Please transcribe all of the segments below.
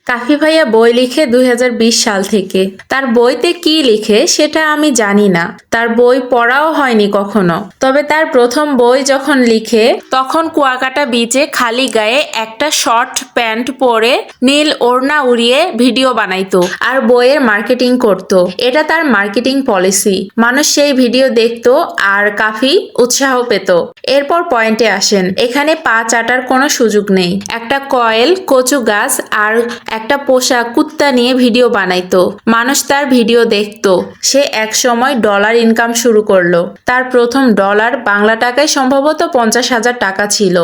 কাফি ভাইয়া বই লিখে ২০২০ সাল থেকে। তার বইতে কি লিখে সেটা আমি জানি না, তার বই পড়াও হয়নি কখনো। তবে তার প্রথম বই যখন লিখে তখন কুয়াকাটা বিচে খালি গায়ে একটা শর্ট প্যান্ট পরে নীল ওড়না উড়িয়ে ভিডিও বানাইতো আর বইয়ের মার্কেটিং করত। এটা তার মার্কেটিং পলিসি। মানুষ সেই ভিডিও দেখতো আর কাফি উৎসাহ পেত। এরপর পয়েন্টে আসেন, এখানে পা চাটার কোনো সুযোগ নেই। একটা কয়েল, কচু গাছ আর একটা পোষা কুত্তা নিয়ে ভিডিও বানাইতো। মানুষ তার ভিডিও দেখতো। সে এক সময় ডলার ইনকাম শুরু করলো। তার প্রথম ডলার বাংলা টাকায় সম্ভবত 50,000 টাকা ছিল।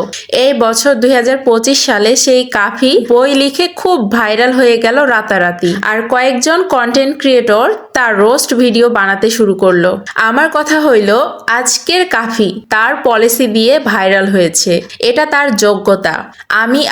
এই বছর 2025 সালে সেই কাফি বই লিখে খুব ভাইরাল হয়ে গেল রাতারাতি। আর কয়েকজন কন্টেন্ট ক্রিয়েটর তার রোস্ট ভিডিও বানাতে শুরু করলো। আমার কথা হইল, আজকের কাফি তার পলিসি দিয়ে ভাইরাল হয়েছে। এটা তার যোগ্যতা।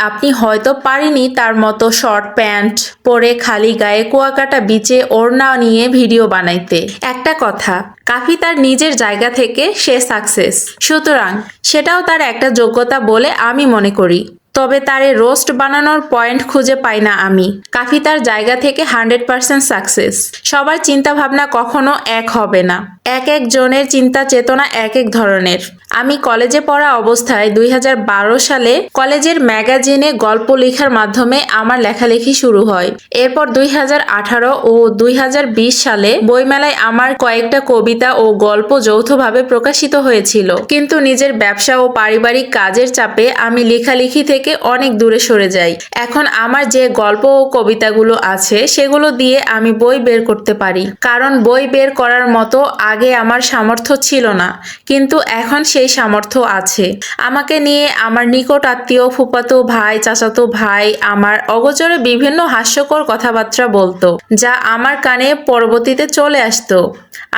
আপনি হয়তো পারিনি তার মতো শর্ট প্যান্ট পরে খালি গায়ে কুয়াকাটা বিচে ওড়না নিয়ে ভিডিও বানাইতে। একটা কথা, কাফি তার নিজের জায়গা থেকে সে সাকসেস, সুতরাং সেটাও তার একটা যোগ্যতা বলে আমি মনে করি। তবে তারে রোস্ট বানানোর পয়েন্ট খুঁজে পাই না আমি। কাফি তার জায়গা থেকে 100% সাকসেস। সবার চিন্তা ভাবনা কখনো এক হবে না। এক একজনের চিন্তা চেতনা এক এক ধরনের। আমি কলেজে পড়া অবস্থায় 2012 সালে কলেজের ম্যাগাজিনে গল্প লেখার মাধ্যমে আমার লেখালেখি শুরু হয়। এরপর 2018 ও 2020 সালে বইমেলায় আমার কয়েকটা কবিতা ও গল্প যৌথভাবে প্রকাশিত হয়েছিল। কিন্তু নিজের ব্যবসা ও পারিবারিক কাজের চাপে আমি লেখালেখি থেকে অনেক দূরে সরে যাই। এখন আমার যে গল্প ও কবিতাগুলো আছে সেগুলো দিয়ে আমি বই বের করতে পারি, কারণ বই বের করার মতো আগে আমার সামর্থ্য ছিল না, কিন্তু এখন সেই সামর্থ্য আছে। আমাকে নিয়ে আমার নিকট আত্মীয়, ফুফাতো ভাই, চাচাতো ভাই আমার অগোচরে বিভিন্ন হাস্যকর কথাবার্তা বলতো, যা আমার কানে পরবর্তীতে চলে আসতো।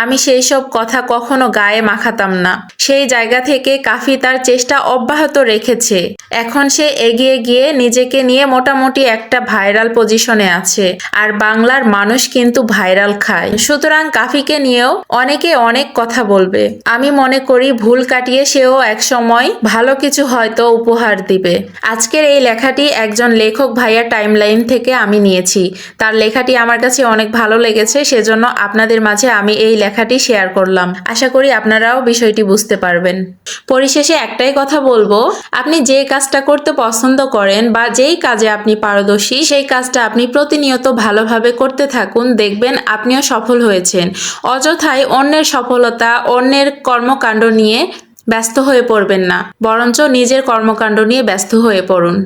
আমি সেই সব কথা কখনো গায়ে মাখাতাম না। সেই জায়গা থেকে কাফি তার চেষ্টা অব্যাহত রেখেছে। এখন সে এগিয়ে গিয়ে নিজেকে নিয়ে মোটামুটি একটা ভাইরাল পজিশনে আছে। আর বাংলার মানুষ কিন্তু ভাইরাল খায়, সুতরাং কাফিকে নিয়েও অনেকে অনেক কথা বলবে। আমি মনে করি ভুল কাটিয়ে সেও এক সময় ভালো কিছু হয়তো উপহার দিবে। আজকের এই লেখাটি একজন লেখক ভাইয়ার টাইমলাইন থেকে আমি নিয়েছি। তার লেখাটি আমার কাছে অনেক ভালো লেগেছে, সেজন্য আপনাদের মাঝে আমি এই লেখাটি শেয়ার করলাম। আশা করি আপনারাও বিষয়টি বুঝতে পারবেন। পরিশেষে একটাই কথা বলবো, আপনি যে কাজটা করতে পছন্দ করেন বা যেই কাজে আপনি পারদর্শী, সেই কাজটা আপনি প্রতিনিয়ত ভালোভাবে করতে থাকুন, দেখবেন আপনিও সফল হয়েছেন। অযথাই অন্যের সফলতা, অন্যের কর্মকাণ্ড নিয়ে ব্যস্ত হয়ে পড়বেন না, বরঞ্চ নিজের কর্মকাণ্ড নিয়ে ব্যস্ত হয়ে পড়ুন।